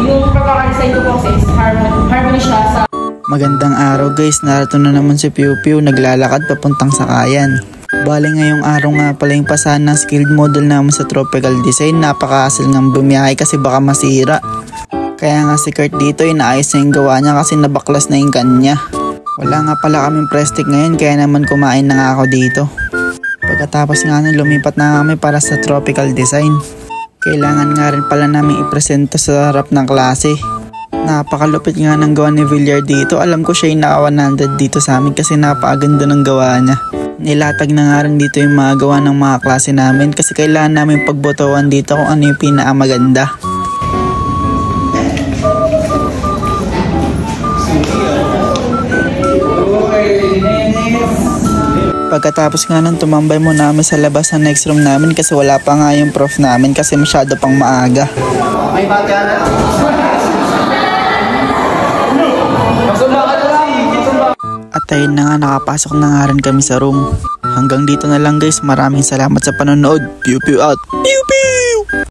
Yung pagkakadesign ko po kasi is harmony siya sa... Magandang araw guys, narito na naman si Piu Piu naglalakad papuntang sakayan. Bali ngayong araw nga pala yung pasahan ng skilled model naman sa tropical design. Napaka-hassle ng bumiyahe kasi baka masira. Kaya nga si Kurt dito inaayos na yung gawa niya kasi nabaklas na yung kanya. Wala nga pala kaming prestig ngayon kaya naman kumain na nga ako dito. Pagkatapos nga nun lumipat na kami para sa tropical design. Kailangan nga rin pala namin ipresenta sa harap ng klase. Napakalupit nga ng gawa ni Villar dito. Alam ko siya yung naka 100 dito sa amin kasi napakaganda ng gawa niya. Nilatag na nga rin dito yung mga gawa ng mga klase namin kasi kailangan namin pagbotohan dito kung ano yung pinakamaganda. Pagkatapos nga nun tumambay muna kami sa labas ng next room namin kasi wala pa nga yung prof namin kasi masyado pang maaga. May bata na. At ayun na nga, nakapasok na nga rin kami sa room. Hanggang dito na lang guys, maraming salamat sa panonood. Piu Piu out! Piu Piu!